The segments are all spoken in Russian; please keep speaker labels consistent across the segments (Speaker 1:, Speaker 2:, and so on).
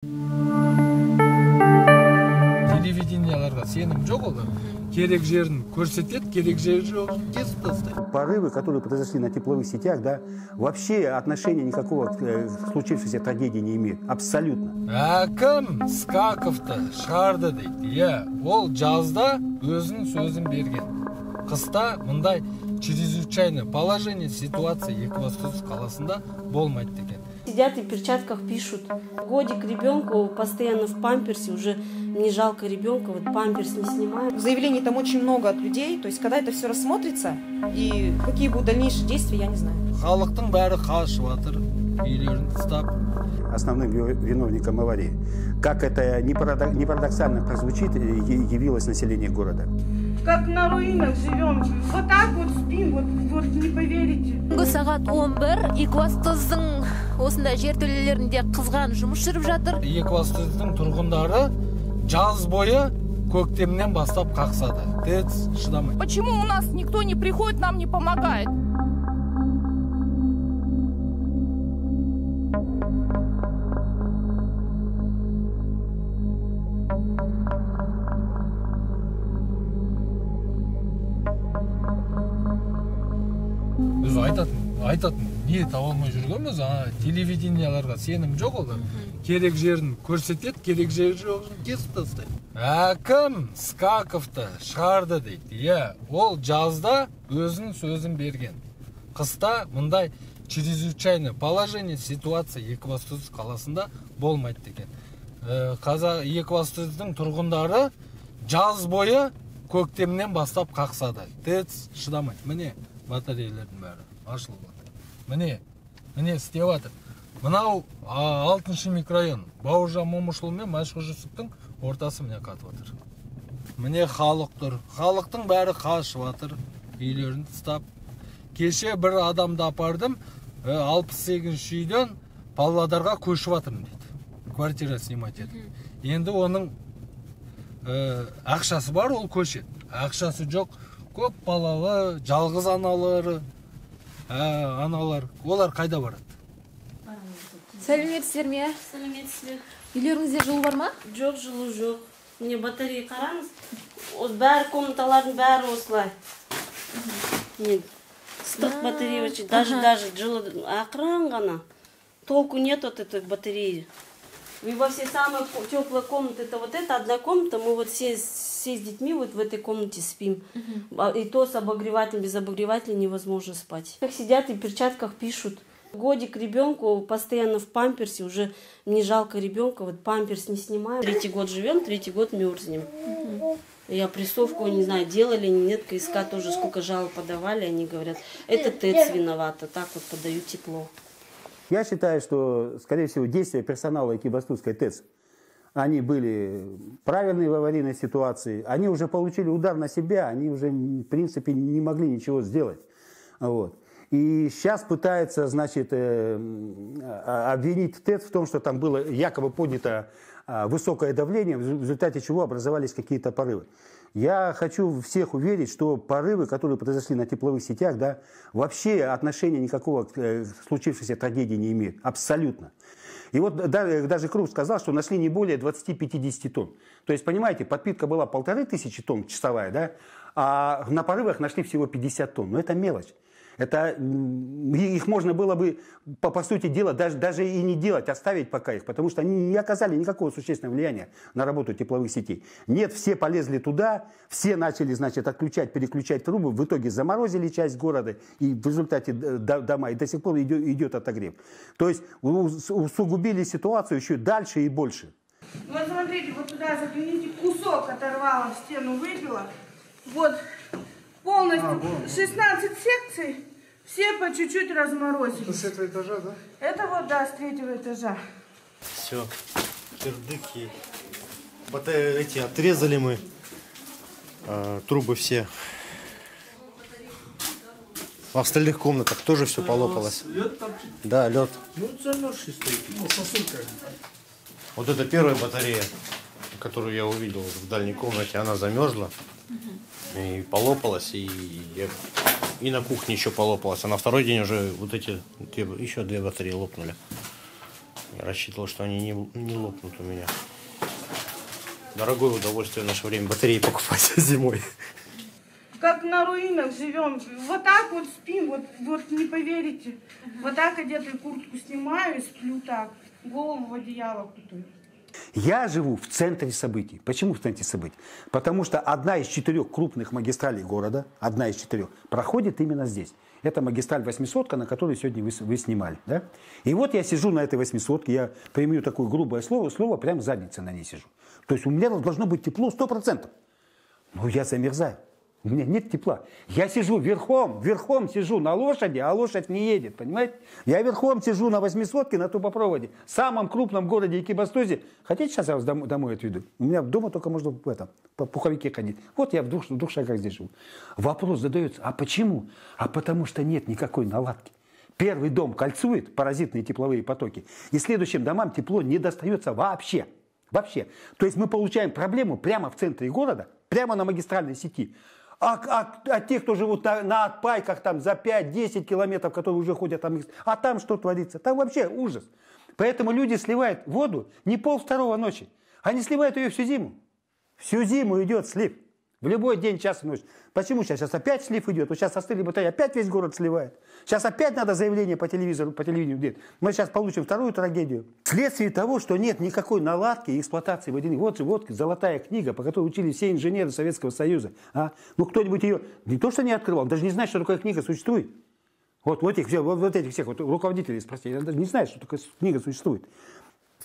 Speaker 1: Телевиденияларга сенім жоқ олар. Керек жерін көрсетет, керек жері жоқ, кесіп тастайды.
Speaker 2: Порывы, которые произошли на тепловых сетях, да, вообще отношения никакого к случившейся трагедии не имеют. Абсолютно.
Speaker 1: Әкім Скаковты шығарды дейді. Ол жазда өзінің сөзін берген. Қыста мындай чрезвычайное положение ситуации Екібастұз қаласында болмайды деген.
Speaker 3: Сидят и в перчатках пишут. Годик ребенку постоянно в памперсе, уже не жалко ребенка, вот памперс не снимают.
Speaker 4: Заявлений там очень много от людей, то есть когда это все рассмотрится и какие будут дальнейшие действия, я не знаю.
Speaker 1: Халықтың бәрі қашып жатыр, үйлерін тастап.
Speaker 2: Основным виновником аварии, как это не парадоксально прозвучит, явилось население города.
Speaker 5: Как на руинах живем, вот так вот спим, вот не поверите.
Speaker 6: Сағат 11 Екібастұздың осындай жертөлелерінде қызған жұмыс жүріп жатыр.
Speaker 1: Екібастұздың тұрғындары жаз бойы көктемнен бастап қақсады. ТЭЦ шыдамайды.
Speaker 7: Почему у нас никто не приходит, нам не помогает?
Speaker 1: Біз айтатын, не таба алмай жүргенбіз, телевиденияларға сенім жоқ олар. Керек жерін көрсетет, керек жері жоқ, кесіп тастайды. Әкім Скаковты шығарды дейді. Ол жазда өзінің сөзін берген. Қыста мындай чрезвычайное положение ситуация Екібастұз қаласында болмайды деген. Екібастұздың тұрғындары жаз бойы көктемнен бастап қақсады. ТЭЦ шыдамайды. Міне батареялардың бәрі ашылып жатыр. Міне істеп жатыр. Мынау 6-шы микрорайон Бауыржан Момышұлы мен Мәшһүр Жүсіптің ортасы міне қатып жатыр. Міне халық тұр. Халықтың бәрі қашып жатыр, үйлерін тастап. Кеше бір адамды апардым, 68-ші үйден Павлодарға көшіп жатырмын дейді. Квартира снимать етіп. Енді оның ақшасы бар, ол көшет. Ақшасы жоқ. Көп балалы, жалғыз аналар, олар қайда барады?
Speaker 6: Сәлеметсіздер ме?
Speaker 3: Сәлеметсіздер.
Speaker 6: Үйлеріңізде жылу бар ма?
Speaker 3: Жоқ, жылу жоқ. Міне батарея қараңыз. Бәрі комнаталардың бәрі осылай. Ыстық батарея, даже жылы ақырын ғана. Толку нет от этой батареи. И во все самые теплые комнаты, это вот эта одна комната, мы вот все с детьми вот в этой комнате спим. И то с обогревателем, без обогревателя невозможно спать. Как сидят и в перчатках пишут. Годик ребенку постоянно в памперсе, уже не жалко ребенка, вот памперс не снимают. 3-й год живем, 3-й год мерзнем. И опрессовку, не знаю, делали, нет, КСК тоже сколько жалоб подавали, они говорят, это ТЭЦ виновата, так вот подают тепло.
Speaker 2: Я считаю, что, скорее всего, действия персонала Екібастузской ТЭЦ, они были правильные в аварийной ситуации. Они уже получили удар на себя, они уже, в принципе, не могли ничего сделать. Вот. И сейчас пытаются, значит, обвинить ТЭЦ в том, что там было якобы поднято высокое давление, в результате чего образовались какие-то порывы. Я хочу всех уверить, что порывы, которые произошли на тепловых сетях, да, вообще отношения никакого к случившейся трагедии не имеют. Абсолютно. И вот даже Круг сказал, что нашли не более 20-50 тонн. То есть, понимаете, подпитка была 1500 тонн часовая, да, а на порывах нашли всего 50 тонн. Но это мелочь. Это, их можно было бы, по сути дела, даже и не делать, оставить пока их, потому что они не оказали никакого существенного влияния на работу тепловых сетей. Нет, все полезли туда, все начали, значит, отключать, переключать трубы, в итоге заморозили часть города, и в результате дома, и до сих пор идет отогрев. То есть усугубили ситуацию еще дальше и больше.
Speaker 5: Вот смотрите, вот туда загляните, кусок оторвало, в стену выбило, вот полностью 16 секций. Все по чуть-чуть разморозили.
Speaker 8: Это с этого этажа, да?
Speaker 5: Это вот, да, с 3-го этажа.
Speaker 8: Все, кирдыки. Эти отрезали мы. Трубы все. В остальных комнатах тоже все полопалось.
Speaker 1: Лед там?
Speaker 8: Да, лед.
Speaker 1: Ну, замерзший стоит.
Speaker 8: Ну, сосулька. Вот это первая батарея, которую я увидел в дальней комнате. Она замерзла. И полопалась, и на кухне еще полопалась. А на второй день уже вот эти еще 2 батареи лопнули. Я рассчитывал, что они не лопнут у меня. Дорогое удовольствие в наше время батареи покупать зимой.
Speaker 5: Как на руинах живем. Вот так вот спим, вот не поверите. Вот так одетую куртку снимаю и сплю так. Голову в одеяло кутаю.
Speaker 2: Я живу в центре событий. Почему в центре событий? Потому что одна из 4 крупных магистралей города, одна из 4, проходит именно здесь. Это магистраль 800, на которой сегодня вы снимали. Да? И вот я сижу на этой 800, я применю такое грубое слово, прям задницей на ней сижу. То есть у меня должно быть тепло 100%. Но я замерзаю. У меня нет тепла. Я сижу верхом сижу на лошади, а лошадь не едет, понимаете? Я верхом сижу на 800 на трубопроводе, в самом крупном городе Экибастузе. Хотите, сейчас я вас домой отведу? У меня дома только можно по пуховике ходить. Вот я в двух шагах здесь живу. Вопрос задается, а почему? А потому что нет никакой наладки. Первый дом кольцует паразитные тепловые потоки, и следующим домам тепло не достается вообще. Вообще. То есть мы получаем проблему прямо в центре города, прямо на магистральной сети. А те, кто живут на отпайках там за 5-10 километров, которые уже ходят там, а там что творится? Там вообще ужас. Поэтому люди сливают воду не 1:30 ночи. Они сливают ее всю зиму. Всю зиму идет слив. В любой день, час и ночь. Почему сейчас? Сейчас опять слив идет. Вот сейчас остыли батареи, опять весь город сливает. Сейчас опять надо заявление по телевидению делать. Мы сейчас получим вторую трагедию. Вследствие того, что нет никакой наладки и эксплуатации водяных. Вот золотая книга, по которой учили все инженеры Советского Союза. А? Ну кто-нибудь ее не то что не открывал, даже не знает, что такая книга существует. Вот этих всех руководителей спросили, даже не знают, что такая книга существует.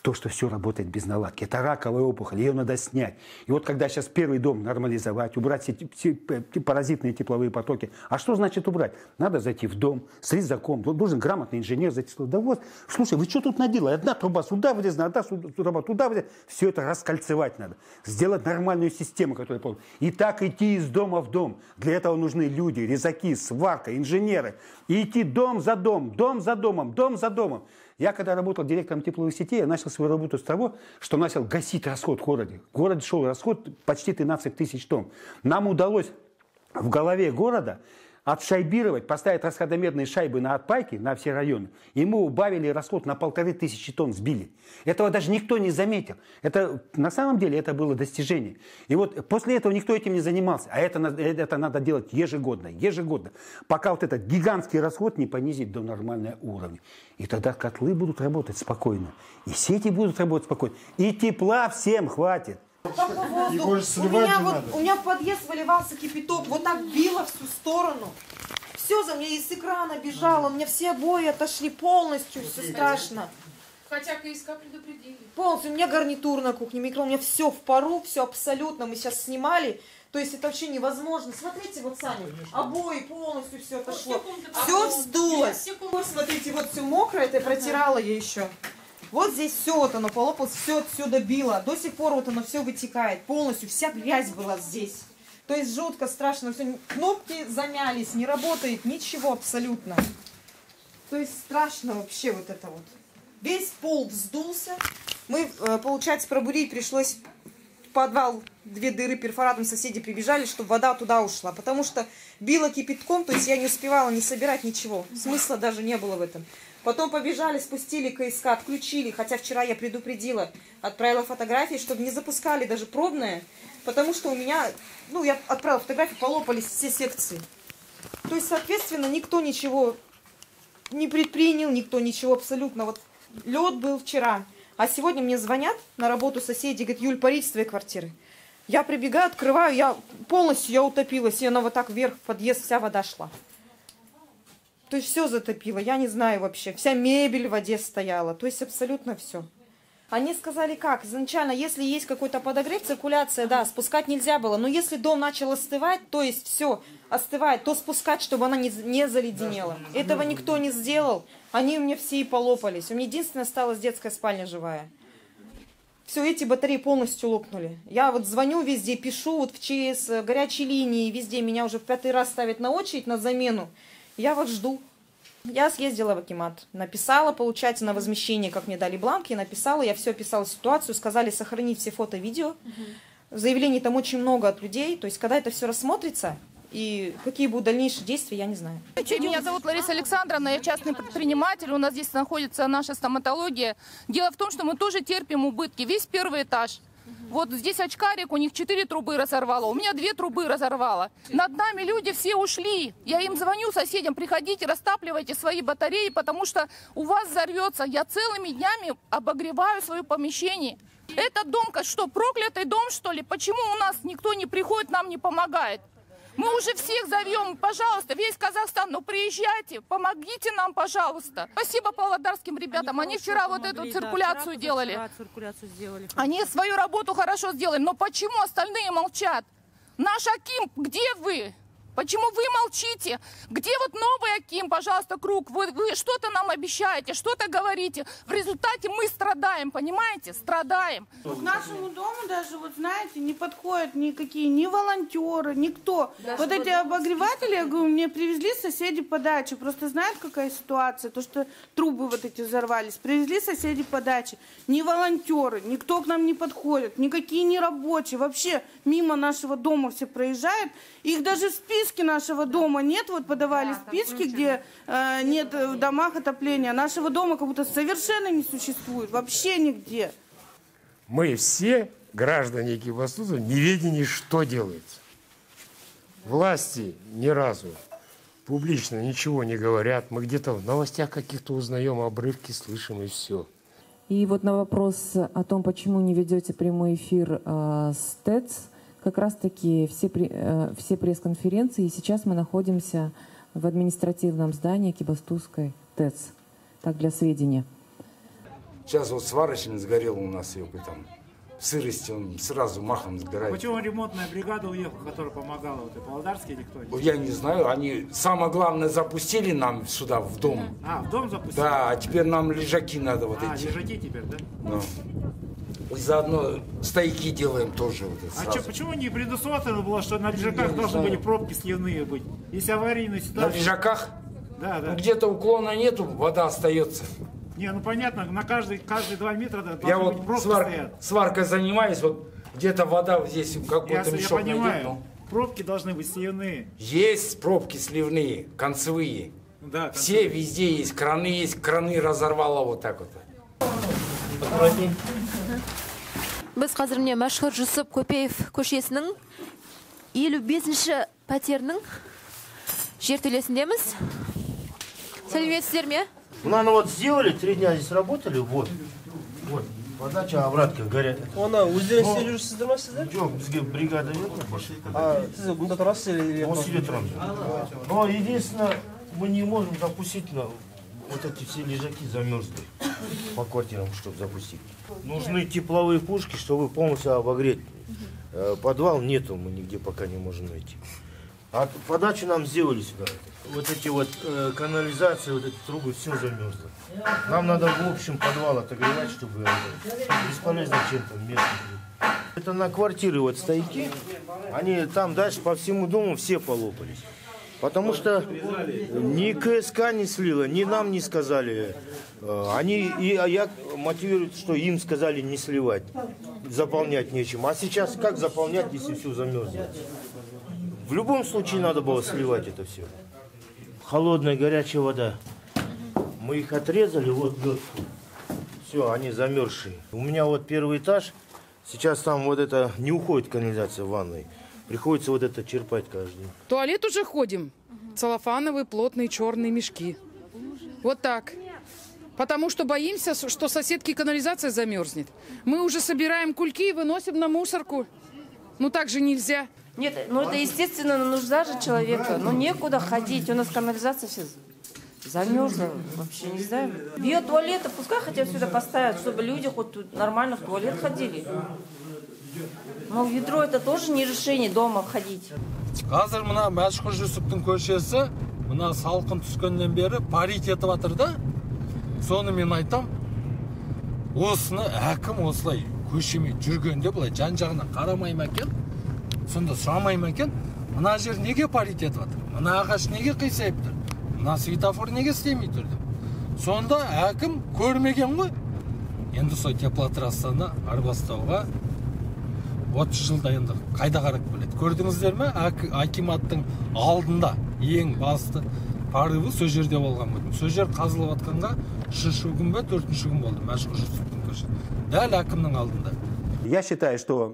Speaker 2: То, что все работает без наладки. Это раковая опухоль, ее надо снять. И вот когда сейчас первый дом нормализовать, убрать все паразитные тепловые потоки. А что значит убрать? Надо зайти в дом, с резаком. Должен грамотный инженер зайти. Да вот, слушай, вы что тут наделали? Одна труба сюда вылезла, одна труба туда вылезла. Все это раскольцевать надо. Сделать нормальную систему, которая... И так идти из дома в дом. Для этого нужны люди, резаки, сварка, инженеры. И идти дом за домом, дом за домом, дом за домом. Я, когда работал директором тепловых сетей, я начал свою работу с того, что начал гасить расход в городе. В городе шел расход почти 13 тысяч тонн. Нам удалось в голове города отшайбировать, поставить расходомерные шайбы на отпайки, на все районы, и мы убавили расход на 1500 тонн, сбили. Этого даже никто не заметил. Это, на самом деле это было достижение. И вот после этого никто этим не занимался. А это надо делать ежегодно, пока вот этот гигантский расход не понизить до нормального уровня. И тогда котлы будут работать спокойно, и сети будут работать спокойно, и тепла всем хватит.
Speaker 4: У меня в подъезд выливался кипяток, вот так било всю сторону. Все за меня из экрана бежало, у меня все обои отошли полностью, все страшно.
Speaker 7: Хотя КСК предупредили.
Speaker 4: Полностью, у меня гарнитур на кухне, микро, у меня все в пару, все абсолютно, мы сейчас снимали. То есть это вообще невозможно. Смотрите, вот сами, обои полностью все отошло. Все вздулось. Вот смотрите, вот все мокрое, это я протирала я еще. Вот здесь все вот оно полопалось, все отсюда било. До сих пор вот оно все вытекает. Полностью вся грязь была здесь. То есть жутко, страшно. Все, кнопки замялись, не работает ничего абсолютно. То есть страшно вообще вот это вот. Весь пол вздулся. Мы, получается, пробурить пришлось в подвал 2 дыры перфоратом. Соседи прибежали, чтобы вода туда ушла. Потому что било кипятком, то есть я не успевала не собирать ничего. Смысла даже не было в этом. Потом побежали, спустили КСК, отключили. Хотя вчера я предупредила, отправила фотографии, чтобы не запускали даже пробное. Потому что у меня, я отправила фотографии, полопались все секции. То есть, соответственно, никто ничего не предпринял, никто ничего абсолютно. Вот лед был вчера. А сегодня мне звонят на работу соседи, говорят, Юль, парить с твоей квартиры. Я прибегаю, открываю, я утопилась, и она вот так вверх в подъезд, вся вода шла. То есть все затопило, я не знаю вообще. Вся мебель в воде стояла, то есть абсолютно все. Они сказали как? Изначально, если есть какой-то подогрев, циркуляция, да, спускать нельзя было. Но если дом начал остывать, то есть все остывает, то спускать, чтобы она не заледенела. Этого никто не сделал. Они у меня все и полопались. У меня единственное осталась детская спальня живая. Все, эти батареи полностью лопнули. Я вот звоню везде, пишу, вот в ЧС, горячей линии, везде меня уже в 5-й раз ставят на очередь, на замену. Я вот жду. Я съездила в Акимат, написала, получается, на возмещение, как мне дали бланки, написала, я все описала ситуацию, сказали сохранить все фото, видео. Заявлений там очень много от людей, то есть когда это все рассмотрится, и какие будут дальнейшие действия, я не знаю.
Speaker 7: Меня зовут Лариса Александровна, я частный предприниматель, у нас здесь находится наша стоматология. Дело в том, что мы тоже терпим убытки, весь первый этаж. Вот здесь очкарик, у них 4 трубы разорвало, у меня 2 трубы разорвало. Над нами люди все ушли. Я им звоню, соседям, приходите, растапливайте свои батареи, потому что у вас взорвется. Я целыми днями обогреваю свое помещение. Этот дом, что, проклятый дом, что ли? Почему у нас никто не приходит, нам не помогает? Мы уже всех зовем, пожалуйста, весь Казахстан, ну приезжайте, помогите нам, пожалуйста. Спасибо павлодарским ребятам, они вчера вот эту циркуляцию делали. Они свою работу хорошо сделали, но почему остальные молчат? Наш Аким, где вы? Почему вы молчите? Где вот новый Аким, пожалуйста, круг? Вы что-то нам обещаете, что-то говорите. В результате мы страдаем, понимаете? Страдаем.
Speaker 5: К нашему дому даже, вот знаете, не подходят никакие, ни волонтеры, никто. Да, вот эти обогреватели, я говорю, мне привезли соседи по даче. Просто знают, какая ситуация, то, что трубы вот эти взорвались. Привезли соседи по даче. Ни волонтеры, никто к нам не подходит, никакие не рабочие. Вообще мимо нашего дома все проезжают. Их даже в списке нашего дома нет. Вот подавали списки, где нет в домах отопления. Нашего дома как будто совершенно не существует. Вообще нигде.
Speaker 9: Мы все, граждане Экибастуза, не видели, что делается. Власти ни разу публично ничего не говорят. Мы где-то в новостях каких-то узнаем, обрывки слышим и все.
Speaker 10: И вот на вопрос о том, почему не ведете прямой эфир с ТЭЦ, как раз-таки все пресс-конференции, и сейчас мы находимся в административном здании Экибастузской ТЭЦ. Так, для сведения.
Speaker 11: Сейчас вот сварочный сгорел у нас, там, в сырости он сразу махом сгорает.
Speaker 12: Почему ремонтная бригада уехала, которая помогала? Вот и Павлодарский или кто?
Speaker 11: Я не знаю, они самое главное запустили нам сюда, в дом.
Speaker 12: А, в дом запустили?
Speaker 11: Да, а теперь нам лежаки надо вот эти.
Speaker 12: Лежаки теперь, да?
Speaker 11: Ну. И заодно стойки делаем тоже. Вот
Speaker 12: а что, почему не предусмотрено было, что на лежаках должны были пробки сливные быть? Если аварийная ситуация...
Speaker 11: На лежаках?
Speaker 12: Да, да.
Speaker 11: Ну, где-то уклона нету, вода остается.
Speaker 12: Не, ну понятно, на каждые 2 метра должны
Speaker 11: я
Speaker 12: быть
Speaker 11: вот
Speaker 12: пробки стоят.
Speaker 11: Сваркой занимаюсь, вот где-то вода здесь какой-то мешок
Speaker 12: я понимаю,
Speaker 11: найдет,
Speaker 12: пробки должны быть сливные.
Speaker 11: Есть пробки сливные, концевые.
Speaker 12: Да,
Speaker 11: все везде есть, краны разорвало вот так вот.
Speaker 6: Біз қазір міне Мәшһүр Жүсіп Көпеев көшесінің 55-ші пәтерінің жертөлесіндеміз. Сәлеметсіздер ме?
Speaker 13: Ну, вот сделали, 3 дня здесь работали, вот. Подача, обратка горят.
Speaker 14: Она өздеріңіз істеп жүрсіздер ма сіздер?
Speaker 13: Жоқ, бізге бригада жоқ.
Speaker 14: Сіз мұнда тұрасыз или?
Speaker 13: Он себе тұрам. Но единственное, мы не можем запустить, вот эти все лежаки замерзли по квартирам, чтобы запустить. Нужны тепловые пушки, чтобы полностью обогреть. Подвал нету, мы нигде пока не можем найти. А подачу нам сделали сюда. Вот эти вот канализации, вот эти трубы, все замерзло. Нам надо в общем подвал отогревать, чтобы бесполезно чем-то местных. Это на квартиры вот стойки, они там дальше по всему дому все полопались. Потому что ни КСК не слила, ни нам не сказали. Я мотивирую, что им сказали не сливать, заполнять нечем. А сейчас как заполнять, если все замерзло? В любом случае надо было сливать это все. Холодная, горячая вода. Мы их отрезали, вот все, они замерзшие. У меня вот 1-й этаж, сейчас там вот это не уходит канализация в ванной. Приходится вот это черпать каждый день.
Speaker 15: В туалет уже ходим. Целлофановые плотные черные мешки. Вот так. Потому что боимся, что соседки канализация замерзнет. Мы уже собираем кульки и выносим на мусорку. Ну так же нельзя.
Speaker 16: Нет, ну это естественно, нужда же человека. Но некуда ходить. У нас канализация все замерзла. Вообще не знаю. Биотуалеты пускай хотя бы сюда поставят, чтобы люди хоть тут нормально в туалет ходили. Но ведро это тоже не решение дома входить.
Speaker 1: Қазір мына Мәшһүр Жүсіптің көшесі, мына салқын түскеннен бері парит етіп жатыр да. Соны мен айтам, осыны әкім осылай көшеме жүргенде былай жан-жағына қарамай ма екен? Сонда сұрамай ма екен? Мына жер неге парит етіп жатыр? Мына ағаш неге қисайып тұр? Мына светофор неге істемей тұр деп. Сонда әкім көрмеген ғой. Енді сол теплотрассаны арбастауға 30 жылда енді қайда қарап келеді. Көрдіңіздер ме? Акиматтың алдында ең басты порывы сол жерде болған көрдім. Сол жер қазылып жатқанға 3-ші күн бе 4-ші күн болды. Мәшһүр Жүсіптің көшесі. Дәл әкімнің алдында.
Speaker 2: Я считаю, что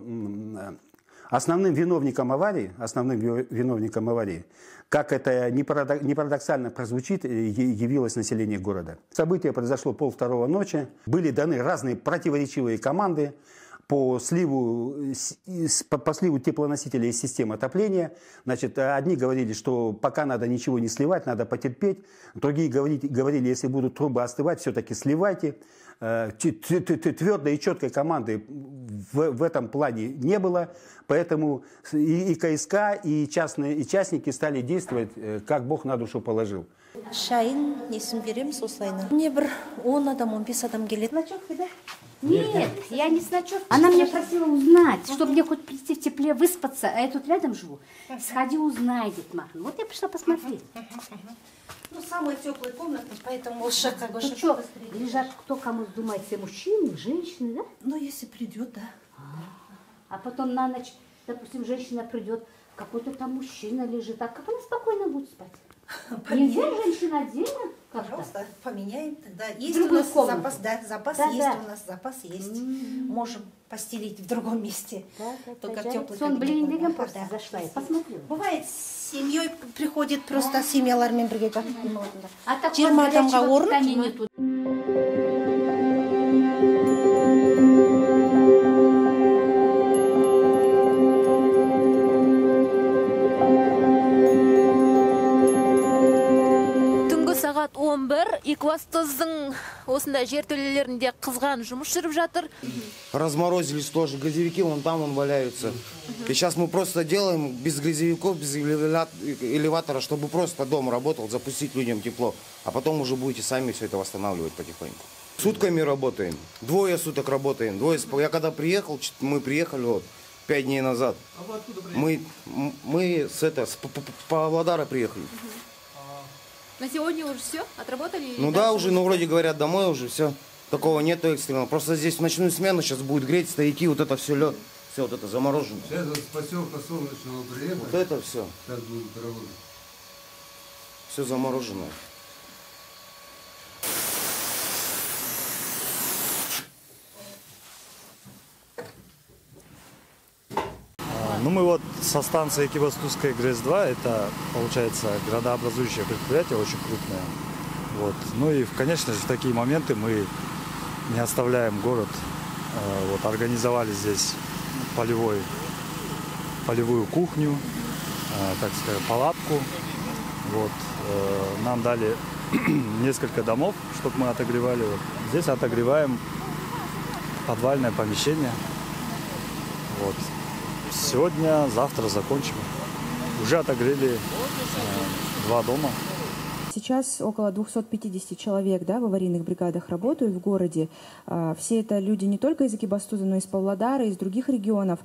Speaker 2: основным виновником аварии, как это не парадоксально прозвучит, явилось население города. Событие произошло 1:30 ночи. Были даны разные противоречивые команды по сливу теплоносителей из системы отопления. Значит, одни говорили, что пока надо ничего не сливать, надо потерпеть. Другие говорили, если будут трубы остывать, все-таки сливайте. Твердой и четкой команды в этом плане не было. Поэтому и КСК, и частники стали действовать, как Бог на душу положил.
Speaker 17: Шайын, несін береміз осылайна. Мне бір 10 адам, 15 адам келеді. Ночевка, да?
Speaker 18: Нет, я не с ночевкой. Она меня просила узнать, чтобы мне хоть прийти в тепле выспаться, а я тут рядом живу. Сходи, узнай, дед Махан. Вот я пришла посмотреть.
Speaker 17: Ну, самые теплые комнаты, поэтому лучше как бы...
Speaker 18: Ну что, лежат кто кому думает, все мужчины, женщины, да?
Speaker 17: Ну, если придет, да.
Speaker 18: А потом на ночь, допустим, женщина придет, какой-то там мужчина лежит, а как она спокойно будет спать? Нельзя женщина отдельно?
Speaker 17: Пожалуйста, поменяем тогда. Есть у нас запас, да, запас есть у нас, запас есть. Можем постелить в другом месте. Только теплый кабинет.
Speaker 18: Просто зашла, я посмотрела.
Speaker 17: Бывает, с семьей приходит просто семьялармен бірге жатып демалатындар.
Speaker 18: А так 20 адамға орын.
Speaker 6: Сағат 11 Екібастұздың осында жертөлелерінде қызған жұмыс жүріп жатыр.
Speaker 13: Разморозились тоже газовики, вон там валяются. И сейчас мы просто делаем без газовиков, без элеватора, чтобы просто дом работал, запустить людям тепло. А потом уже будете сами все это восстанавливать потихоньку. Сутками работаем, 2 суток работаем. Я когда приехал, мы приехали вот 5 дней назад. А вы откуда приехали? Мы с Павлодара приехали.
Speaker 6: На сегодня уже все? Отработали?
Speaker 13: Ну да, уже, ну вроде говорят, домой уже все. Такого нету экстренного. Просто здесь в ночную смену сейчас будет греть стояки, вот это все лед. Все вот это заморожено.
Speaker 19: Сейчас с поселка Солнечного приехали.
Speaker 13: Вот это все.
Speaker 19: Сейчас будет работать.
Speaker 13: Все заморожено.
Speaker 20: Ну, мы вот со станции Экибастузская ГРЭС-2, это, получается, градообразующее предприятие, очень крупное. Вот. Ну и, конечно же, в такие моменты мы не оставляем город. Вот, организовали здесь полевую кухню, так сказать, палатку. Вот. Нам дали несколько домов, чтобы мы отогревали. Вот. Здесь отогреваем подвальное помещение. Вот. Сегодня, завтра закончим. Уже отогрели 2 дома.
Speaker 10: Сейчас около 250 человек, да, в аварийных бригадах работают в городе. Все это люди не только из Экибастуза, но и из Павлодара, из других регионов.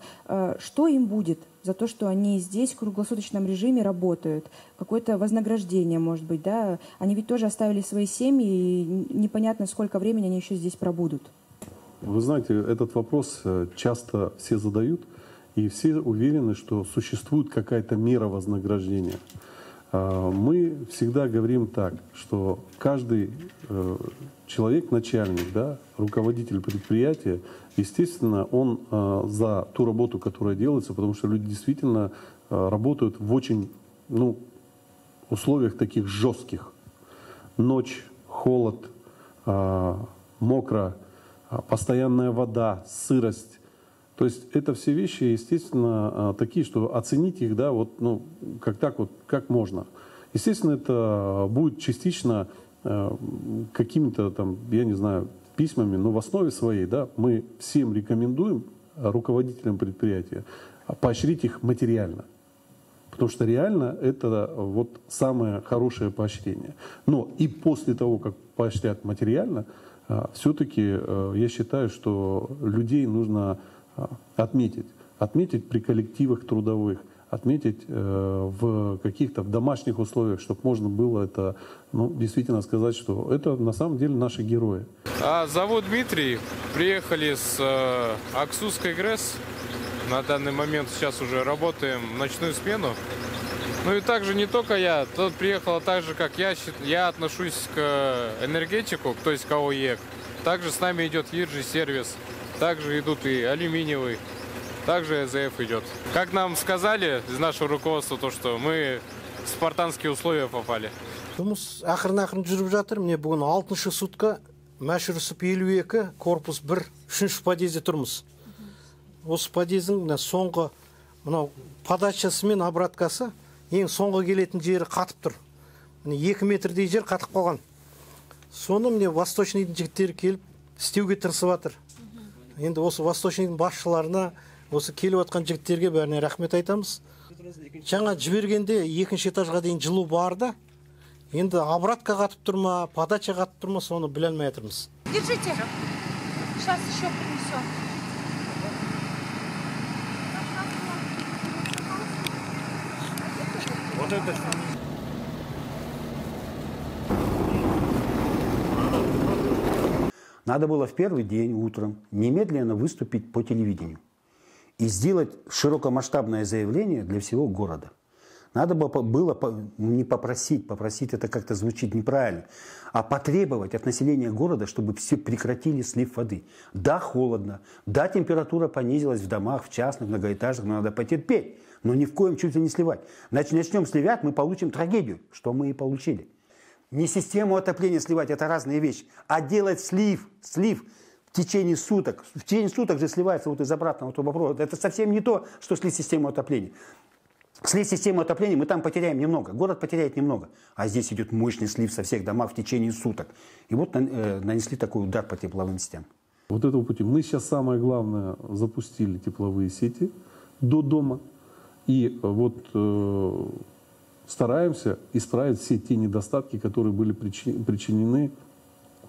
Speaker 10: Что им будет за то, что они здесь в круглосуточном режиме работают? Какое-то вознаграждение, может быть, да? Они ведь тоже оставили свои семьи, и непонятно, сколько времени они еще здесь пробудут.
Speaker 21: Вы знаете, этот вопрос часто все задают. И все уверены, что существует какая-то мера вознаграждения. Мы всегда говорим так, что каждый человек, начальник, да, руководитель предприятия, естественно, он за ту работу, которая делается, потому что люди действительно работают в очень условиях таких жестких. Ночь, холод, мокро, постоянная вода, сырость. То есть это все вещи, естественно, такие, что оценить их, да, вот, как можно. Естественно, это будет частично какими-то там, я не знаю, письмами, но в основе своей, да, мы всем рекомендуем, руководителям предприятия, поощрить их материально. Потому что реально это вот самое хорошее поощрение. Но и после того, как поощрят материально, все-таки я считаю, что людей нужно отметить при коллективах трудовых, отметить в каких-то домашних условиях, чтобы можно было это, действительно сказать, что это на самом деле наши герои.
Speaker 22: Зовут Дмитрий. Приехали с Аксусской ГРЭС.
Speaker 3: на данный момент сейчас уже работаем в ночную смену. Ну и также не только я, тут приехала так же, как я отношусь к энергетику, то есть к АОЕК. Также с нами идет Иржи сервис, также идут и алюминиевый, также ЭЗФ идет. Как нам сказали из нашего руководства, то что мы в спартанские условия попали.
Speaker 22: Жұмыс ақырын жүріп жатыр. Міне бүгін 6-шы сутка Мәшірісіп 52, корпус 1, 3-ші подъезде тұрмыз. Осы подъездің соңғы подачасы мен обраткасы ең соңғы келетін жері қатып тұр. 2 метрдей жер қатып қалған. Соны міне восточныйдың жігіттері келіп істеуге тырысып жатыр. Енді осы восточныйдың басшыларына, осы келіп жатқан жігіттерге бәріне рахмет айтамыз. Жаңа жібергенде 2-ші этажға дейін жылу барды. Енді обратка қатып тұр ма, подача қатып тұр ма, соны біле алмай жатырмыз.
Speaker 5: Держите. Сейчас еще принесем.
Speaker 22: Вот это.
Speaker 2: Надо было в первый день утром немедленно выступить по телевидению и сделать широкомасштабное заявление для всего города. Надо было не попросить это как-то звучит неправильно, а потребовать от населения города, чтобы все прекратили слив воды. Да, холодно, да, температура понизилась в домах, в частных, многоэтажных, но надо потерпеть, но ни в коем случае не сливать. Значит, начнем сливать, мы получим трагедию, что мы и получили. Не систему отопления сливать, это разные вещи, а делать слив в течение суток. В течение суток же сливается вот из обратного трубопровода. Это совсем не то, что слить систему отопления. Слить систему отопления мы там потеряем немного, город потеряет немного. А здесь идет мощный слив со всех домов в течение суток. И вот нанесли такой удар по тепловым сетям.
Speaker 21: Вот этого пути. Мы сейчас самое главное запустили тепловые сети до дома. И вот стараемся исправить все те недостатки, которые были причинены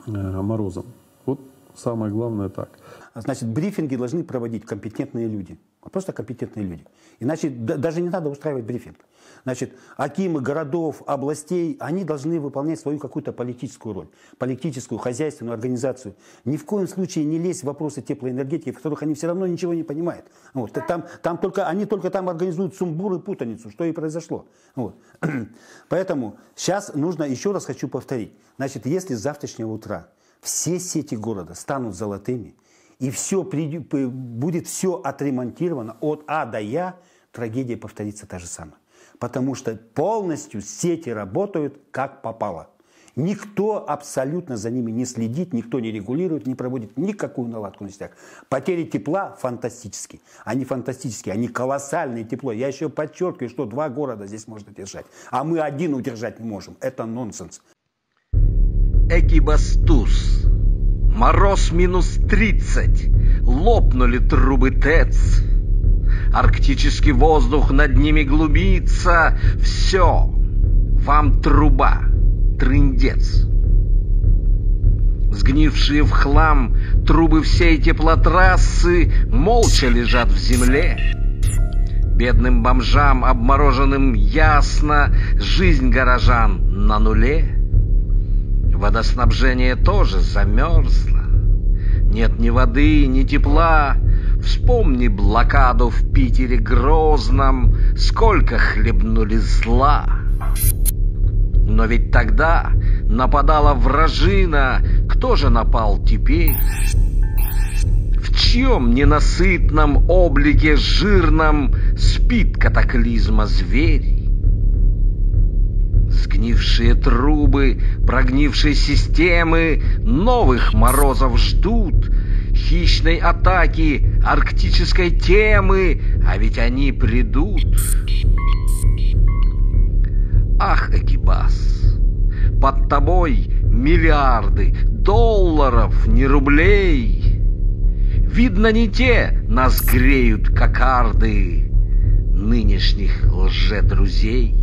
Speaker 21: морозом. Вот самое главное так.
Speaker 2: Значит, брифинги должны проводить компетентные люди. Просто компетентные люди. Иначе даже не надо устраивать брифинг. Значит, акимы городов, областей, они должны выполнять свою какую-то политическую роль. Политическую, хозяйственную организацию. Ни в коем случае не лезть в вопросы теплоэнергетики, в которых они все равно ничего не понимают. Вот. Они только там организуют сумбур и путаницу, что и произошло. Вот. Поэтому сейчас нужно, еще раз хочу повторить. Значит, если с завтрашнего утра все сети города станут золотыми, и будет все отремонтировано от А до Я, трагедия повторится та же самая. Потому что полностью сети работают как попало. Никто абсолютно за ними не следит, никто не регулирует, не проводит никакую наладку на сетях. Потери тепла фантастические. Они фантастические, они колоссальное тепло. Я еще подчеркиваю, что 2 города здесь можно держать. А мы 1 удержать не можем. Это нонсенс.
Speaker 23: Экибастуз. Мороз минус 30, лопнули трубы ТЭЦ. Арктический воздух над ними глубится. Все, вам труба, трындец. Сгнившие в хлам трубы всей теплотрассы молча лежат в земле. Бедным бомжам, обмороженным ясно, жизнь горожан на нуле. Водоснабжение тоже замерзло. Нет ни воды, ни тепла. Вспомни блокаду в Питере Грозном. Сколько хлебнули зла. Но ведь тогда нападала вражина. Кто же напал теперь? В чьем ненасытном облике жирном спит катаклизма зверь? Сгнившие трубы, прогнившие системы новых морозов ждут, хищной атаки арктической темы, а ведь они придут. Ах, Экибас, под тобой миллиарды долларов, не рублей. Видно, не те нас греют кокарды нынешних лжедрузей.